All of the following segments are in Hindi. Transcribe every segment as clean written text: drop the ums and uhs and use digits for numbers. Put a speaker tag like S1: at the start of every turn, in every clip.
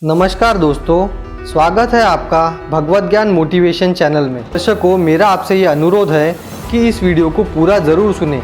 S1: नमस्कार दोस्तों, स्वागत है आपका भगवत ज्ञान मोटिवेशन चैनल में। दर्शकों, मेरा आपसे ये अनुरोध है कि इस वीडियो को पूरा ज़रूर सुनें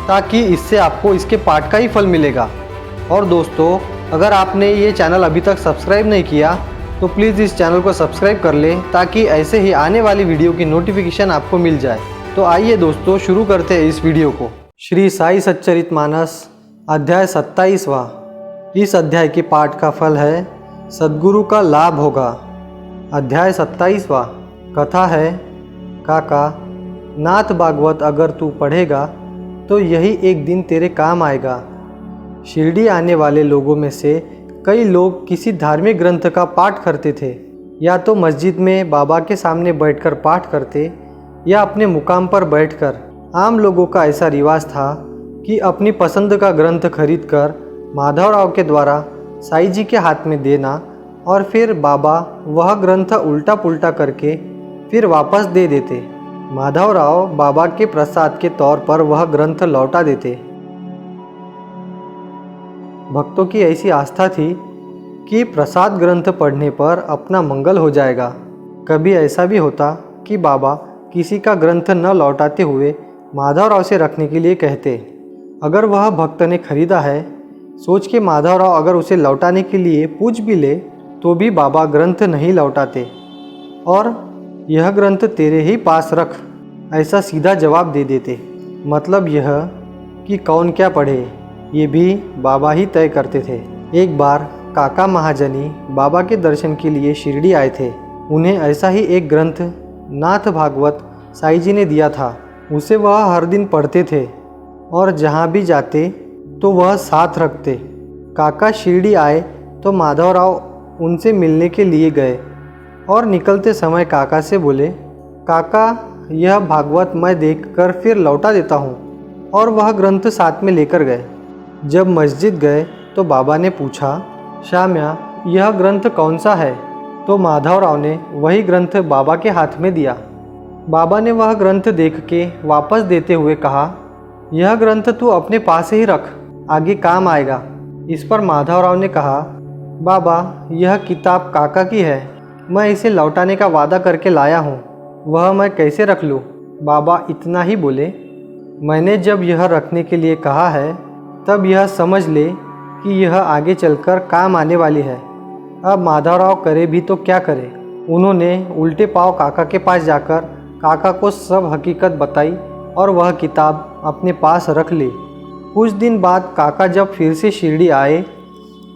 S1: ताकि इससे आपको इसके पाठ का ही फल मिलेगा। और दोस्तों, अगर आपने ये चैनल अभी तक सब्सक्राइब नहीं किया तो प्लीज़ इस चैनल को सब्सक्राइब कर लें ताकि ऐसे ही आने वाली वीडियो की नोटिफिकेशन आपको मिल जाए। तो आइए दोस्तों, शुरू करते हैं इस वीडियो को। श्री साई सच्चरितमानस अध्याय 27वां। इस अध्याय के पाठ का फल है सद्गुरु का लाभ होगा। अध्याय 27वां। कथा है, काका नाथ भागवत अगर तू पढ़ेगा तो यही एक दिन तेरे काम आएगा। शिरडी आने वाले लोगों में से कई लोग किसी धार्मिक ग्रंथ का पाठ करते थे, या तो मस्जिद में बाबा के सामने बैठकर पाठ करते या अपने मुकाम पर बैठकर। आम लोगों का ऐसा रिवाज था कि अपनी पसंद का ग्रंथ खरीदकर माधवराव के द्वारा साईं जी के हाथ में देना और फिर बाबा वह ग्रंथ उल्टा पुल्टा करके फिर वापस दे देते। माधवराव बाबा के प्रसाद के तौर पर वह ग्रंथ लौटा देते। भक्तों की ऐसी आस्था थी कि प्रसाद ग्रंथ पढ़ने पर अपना मंगल हो जाएगा। कभी ऐसा भी होता कि बाबा किसी का ग्रंथ न लौटाते हुए माधवराव से रखने के लिए कहते। अगर वह भक्त ने खरीदा है सोच के माधवराव अगर उसे लौटाने के लिए पूछ भी ले तो भी बाबा ग्रंथ नहीं लौटाते और यह ग्रंथ तेरे ही पास रख, ऐसा सीधा जवाब दे देते। मतलब यह कि कौन क्या पढ़े ये भी बाबा ही तय करते थे। एक बार काका महाजनी बाबा के दर्शन के लिए शिरडी आए थे। उन्हें ऐसा ही एक ग्रंथ नाथ भागवत साईं जी ने दिया था। उसे वह हर दिन पढ़ते थे और जहाँ भी जाते तो वह साथ रखते। काका शिरडी आए तो माधवराव उनसे मिलने के लिए गए और निकलते समय काका से बोले, काका यह भागवत मैं देखकर फिर लौटा देता हूँ। और वह ग्रंथ साथ में लेकर गए। जब मस्जिद गए तो बाबा ने पूछा, श्याम्या यह ग्रंथ कौन सा है? तो माधवराव ने वही ग्रंथ बाबा के हाथ में दिया। बाबा ने वह ग्रंथ देख के वापस देते हुए कहा, यह ग्रंथ तू अपने पास ही रख, आगे काम आएगा। इस पर माधवराव ने कहा, बाबा यह किताब काका की है, मैं इसे लौटाने का वादा करके लाया हूँ, वह मैं कैसे रख लूँ? बाबा इतना ही बोले, मैंने जब यह रखने के लिए कहा है तब यह समझ ले कि यह आगे चलकर काम आने वाली है। अब माधवराव करे भी तो क्या करे। उन्होंने उल्टे पाँव काका के पास जाकर काका को सब हकीकत बताई और वह किताब अपने पास रख ली। कुछ दिन बाद काका जब फिर से शिरडी आए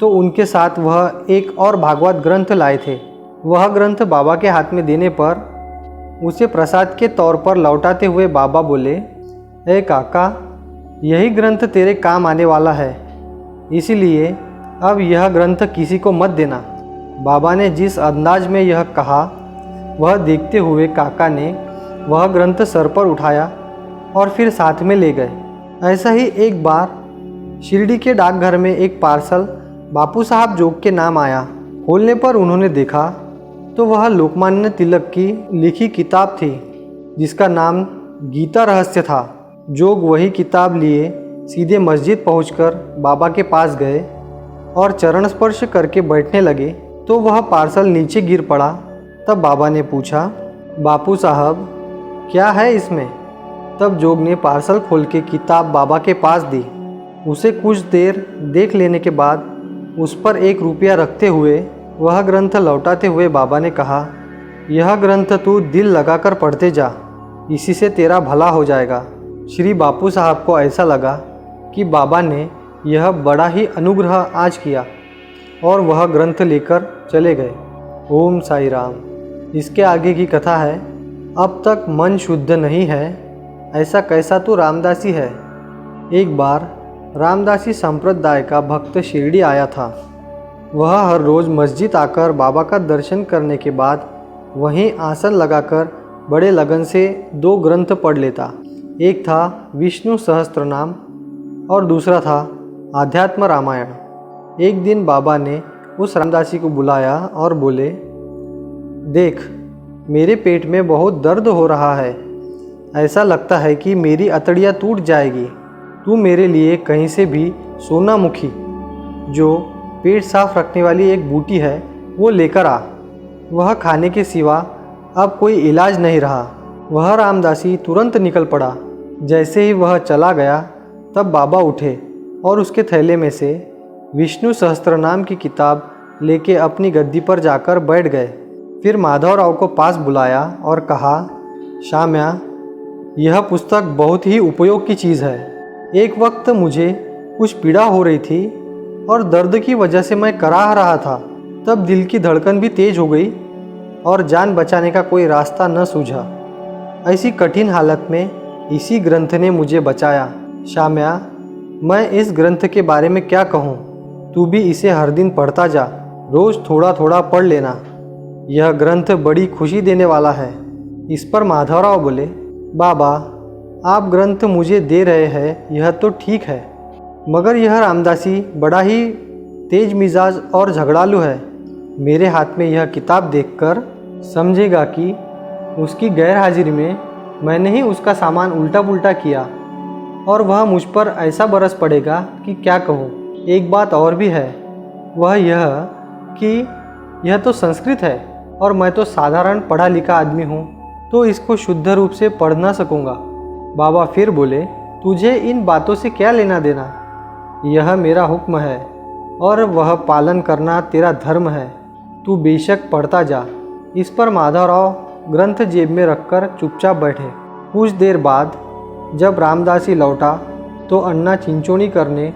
S1: तो उनके साथ वह एक और भागवत ग्रंथ लाए थे। वह ग्रंथ बाबा के हाथ में देने पर उसे प्रसाद के तौर पर लौटाते हुए बाबा बोले, ए काका यही ग्रंथ तेरे काम आने वाला है, इसीलिए अब यह ग्रंथ किसी को मत देना। बाबा ने जिस अंदाज में यह कहा वह देखते हुए काका ने वह ग्रंथ सर पर उठाया और फिर साथ में ले गए। ऐसा ही एक बार शिरडी के डाकघर में एक पार्सल बापू साहब जोग के नाम आया। खोलने पर उन्होंने देखा तो वह लोकमान्य तिलक की लिखी किताब थी जिसका नाम गीता रहस्य था। जोग वही किताब लिए सीधे मस्जिद पहुंचकर बाबा के पास गए और चरण स्पर्श करके बैठने लगे तो वह पार्सल नीचे गिर पड़ा। तब बाबा ने पूछा, बापू साहब क्या है इसमें? तब जोग ने पार्सल खोल के किताब बाबा के पास दी। उसे कुछ देर देख लेने के बाद उस पर 1 रुपया रखते हुए वह ग्रंथ लौटाते हुए बाबा ने कहा, यह ग्रंथ तू दिल लगाकर पढ़ते जा, इसी से तेरा भला हो जाएगा। श्री बापू साहब को ऐसा लगा कि बाबा ने यह बड़ा ही अनुग्रह आज किया और वह ग्रंथ लेकर चले गए। ओम साई राम। इसके आगे की कथा है, अब तक मन शुद्ध नहीं है ऐसा कैसा तू रामदासी है। एक बार रामदासी संप्रदाय का भक्त शिरडी आया था। वह हर रोज़ मस्जिद आकर बाबा का दर्शन करने के बाद वहीं आसन लगाकर बड़े लगन से 2 ग्रंथ पढ़ लेता। एक था विष्णु सहस्त्रनाम और दूसरा था आध्यात्म रामायण। एक दिन बाबा ने उस रामदासी को बुलाया और बोले, देख मेरे पेट में बहुत दर्द हो रहा है, ऐसा लगता है कि मेरी अतड़ियाँ टूट जाएगी। तू मेरे लिए कहीं से भी सोनामुखी जो पेट साफ रखने वाली एक बूटी है वो लेकर आ। वह खाने के सिवा अब कोई इलाज नहीं रहा। वह रामदासी तुरंत निकल पड़ा। जैसे ही वह चला गया तब बाबा उठे और उसके थैले में से विष्णु सहस्त्रनाम की किताब लेके अपनी गद्दी पर जाकर बैठ गए। फिर माधवराव को पास बुलाया और कहा, श्याम्या, यह पुस्तक बहुत ही उपयोग की चीज़ है। एक वक्त मुझे कुछ पीड़ा हो रही थी और दर्द की वजह से मैं कराह रहा था। तब दिल की धड़कन भी तेज हो गई और जान बचाने का कोई रास्ता न सूझा। ऐसी कठिन हालत में इसी ग्रंथ ने मुझे बचाया। श्याम्या, मैं इस ग्रंथ के बारे में क्या कहूँ। तू भी इसे हर दिन पढ़ता जा, रोज़ थोड़ा थोड़ा पढ़ लेना। यह ग्रंथ बड़ी खुशी देने वाला है। इस पर माधवराव बोले, बाबा, आप ग्रंथ मुझे दे रहे हैं यह तो ठीक है, मगर यह रामदासी बड़ा ही तेज मिजाज और झगड़ालू है। मेरे हाथ में यह किताब देखकर समझेगा कि उसकी गैर हाजिरी में मैंने ही उसका सामान उल्टा पुल्टा किया और वह मुझ पर ऐसा बरस पड़ेगा कि क्या कहूँ। एक बात और भी है, वह यह कि यह तो संस्कृत है और मैं तो साधारण पढ़ा लिखा आदमी हूँ, तो इसको शुद्ध रूप से पढ़ ना सकूँगा। बाबा फिर बोले, तुझे इन बातों से क्या लेना देना। यह मेरा हुक्म है और वह पालन करना तेरा धर्म है। तू बेशक पढ़ता जा। इस पर माधवराव ग्रंथ जेब में रखकर चुपचाप बैठे। कुछ देर बाद जब रामदासी लौटा तो अन्ना चिंचोनी करने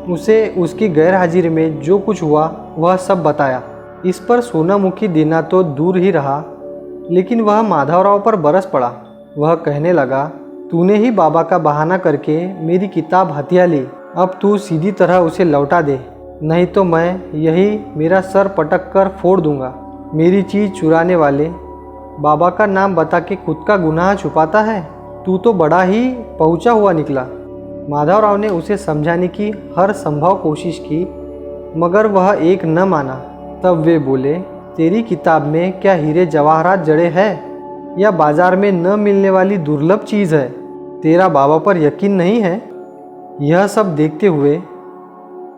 S1: उसे उसकी गैर हाजिरी में जो कुछ हुआ वह सब बताया। इस पर सोनामुखी देना तो दूर ही रहा, लेकिन वह माधवराव पर बरस पड़ा। वह कहने लगा, तूने ही बाबा का बहाना करके मेरी किताब हथिया ली। अब तू सीधी तरह उसे लौटा दे, नहीं तो मैं यही मेरा सर पटक कर फोड़ दूंगा। मेरी चीज़ चुराने वाले बाबा का नाम बता के खुद का गुनाह छुपाता है। तू तो बड़ा ही पहुँचा हुआ निकला। माधवराव ने उसे समझाने की हर संभव कोशिश की, मगर वह एक न माना। तब वे बोले, तेरी किताब में क्या हीरे जवाहरात जड़े हैं या बाजार में न मिलने वाली दुर्लभ चीज़ है? तेरा बाबा पर यकीन नहीं है? यह सब देखते हुए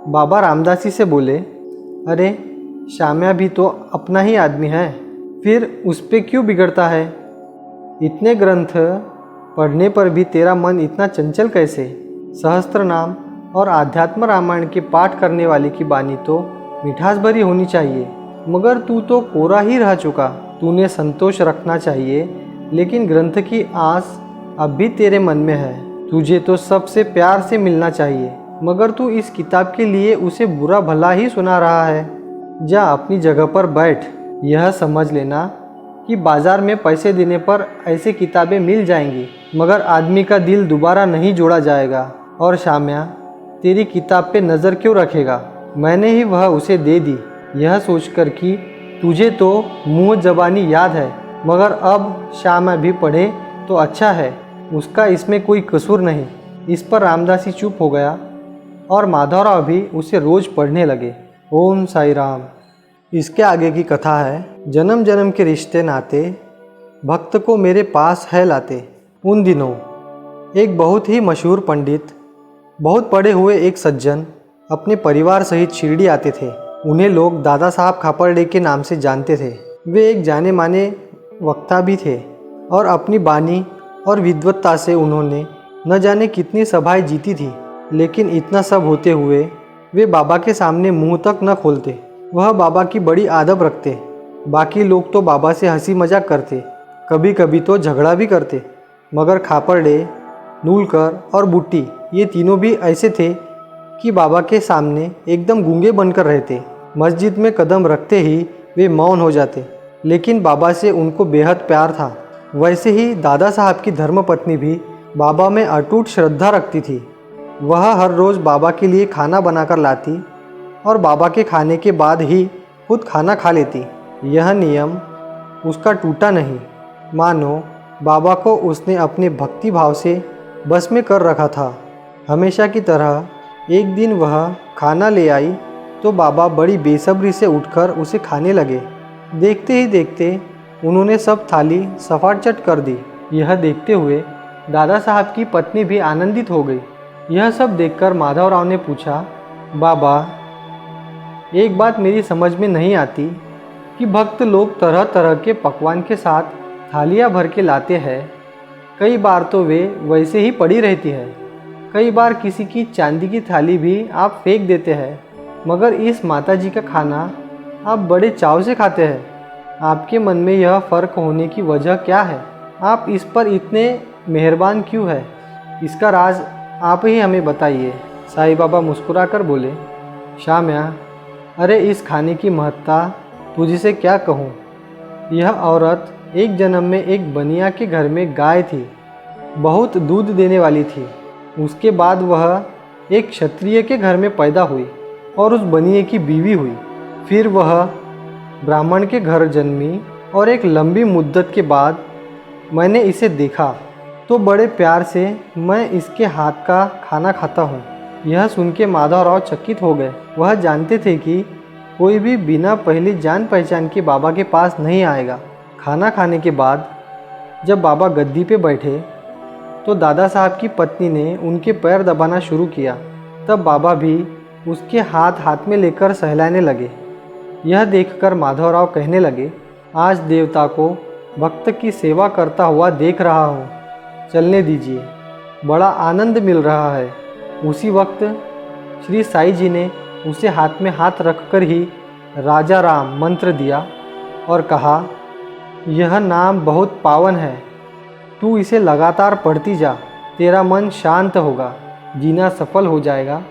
S1: बाबा रामदासी से बोले, अरे श्याम्या भी तो अपना ही आदमी है, फिर उस पे क्यों बिगड़ता है? इतने ग्रंथ पढ़ने पर भी तेरा मन इतना चंचल कैसे? सहस्त्रनाम और आध्यात्म रामायण के पाठ करने वाले की बानी तो मिठास भरी होनी चाहिए, मगर तू तो कोरा ही रह चुका। तूने संतोष रखना चाहिए, लेकिन ग्रंथ की आस अब भी तेरे मन में है। तुझे तो सबसे प्यार से मिलना चाहिए, मगर तू इस किताब के लिए उसे बुरा भला ही सुना रहा है। जा अपनी जगह पर बैठ। यह समझ लेना कि बाजार में पैसे देने पर ऐसी किताबें मिल जाएंगी, मगर आदमी का दिल दोबारा नहीं जोड़ा जाएगा। और श्याम्या, तेरी किताब पे नज़र क्यों रखेगा? मैंने ही वह उसे दे दी, यह सोचकर कि तुझे तो मुँह ज़बानी याद है, मगर अब श्याम्या भी पढ़े तो अच्छा है, उसका इसमें कोई कसूर नहीं। इस पर रामदासी चुप हो गया और माधवराव भी उसे रोज़ पढ़ने लगे। ओम साई राम। इसके आगे की कथा है, जन्म जन्म के रिश्ते नाते भक्त को मेरे पास है लाते। उन दिनों एक बहुत ही मशहूर पंडित, बहुत पढ़े हुए एक सज्जन अपने परिवार सहित शिरडी आते थे। उन्हें लोग दादा साहब खापरडे के नाम से जानते थे। वे एक जाने माने वक्ता भी थे और अपनी बानी और विद्वत्ता से उन्होंने न जाने कितनी सभाएं जीती थी। लेकिन इतना सब होते हुए वे बाबा के सामने मुंह तक न खोलते। वह बाबा की बड़ी आदब रखते। बाकी लोग तो बाबा से हंसी मजाक करते, कभी कभी तो झगड़ा भी करते, मगर खापरडे, नूलकर और बुट्टी ये तीनों भी ऐसे थे कि बाबा के सामने एकदम गूंगे बनकर रहते। मस्जिद में कदम रखते ही वे मौन हो जाते, लेकिन बाबा से उनको बेहद प्यार था। वैसे ही दादा साहब की धर्मपत्नी भी बाबा में अटूट श्रद्धा रखती थी। वह हर रोज़ बाबा के लिए खाना बनाकर लाती और बाबा के खाने के बाद ही खुद खाना खा लेती। यह नियम उसका टूटा नहीं, मानो बाबा को उसने अपने भक्ति भाव से बस में कर रखा था। हमेशा की तरह एक दिन वह खाना ले आई तो बाबा बड़ी बेसब्री से उठकर उसे खाने लगे। देखते ही देखते उन्होंने सब थाली सफाचट कर दी। यह देखते हुए दादा साहब की पत्नी भी आनंदित हो गई। यह सब देखकर माधवराव ने पूछा, बाबा, एक बात मेरी समझ में नहीं आती कि भक्त लोग तरह तरह के पकवान के साथ थालियाँ भर के लाते हैं। कई बार तो वे वैसे ही पड़ी रहती है, कई बार किसी की चांदी की थाली भी आप फेंक देते हैं, मगर इस माता जी का खाना आप बड़े चाव से खाते हैं। आपके मन में यह फ़र्क होने की वजह क्या है? आप इस पर इतने मेहरबान क्यों है? इसका राज आप ही हमें बताइए। साईं बाबा मुस्कुराकर बोले, शाम्या, अरे इस खाने की महत्ता तुझसे क्या कहूँ। यह औरत एक जन्म में एक बनिया के घर में गाय थी, बहुत दूध देने वाली थी। उसके बाद वह एक क्षत्रिय के घर में पैदा हुई और उस बनिए की बीवी हुई। फिर वह ब्राह्मण के घर जन्मी और एक लंबी मुद्दत के बाद मैंने इसे देखा तो बड़े प्यार से मैं इसके हाथ का खाना खाता हूँ। यह सुन के माधवराव चकित हो गए। वह जानते थे कि कोई भी बिना पहली जान पहचान के बाबा के पास नहीं आएगा। खाना खाने के बाद जब बाबा गद्दी पे बैठे तो दादा साहब की पत्नी ने उनके पैर दबाना शुरू किया। तब बाबा भी उसके हाथ हाथ में लेकर सहलाने लगे। यह देखकर माधवराव कहने लगे, आज देवता को भक्त की सेवा करता हुआ देख रहा हूँ, चलने दीजिए, बड़ा आनंद मिल रहा है। उसी वक्त श्री साईं जी ने उसे हाथ में हाथ रखकर ही राजा राम मंत्र दिया और कहा, यह नाम बहुत पावन है, तू इसे लगातार पढ़ती जा, तेरा मन शांत होगा, जीना सफल हो जाएगा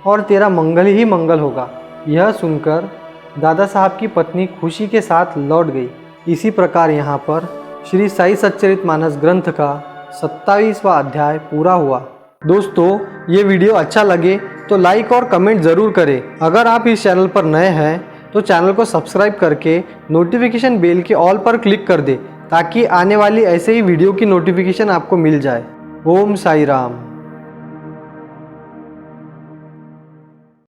S1: और तेरा मंगल ही मंगल होगा। यह सुनकर दादा साहब की पत्नी खुशी के साथ लौट गई। इसी प्रकार यहाँ पर श्री साई सच्चरितमानस ग्रंथ का 27वां अध्याय पूरा हुआ। दोस्तों, ये वीडियो अच्छा लगे तो लाइक और कमेंट ज़रूर करें। अगर आप इस चैनल पर नए हैं तो चैनल को सब्सक्राइब करके नोटिफिकेशन बेल के ऑल पर क्लिक कर दें ताकि आने वाली ऐसे ही वीडियो की नोटिफिकेशन आपको मिल जाए। ओम साई राम।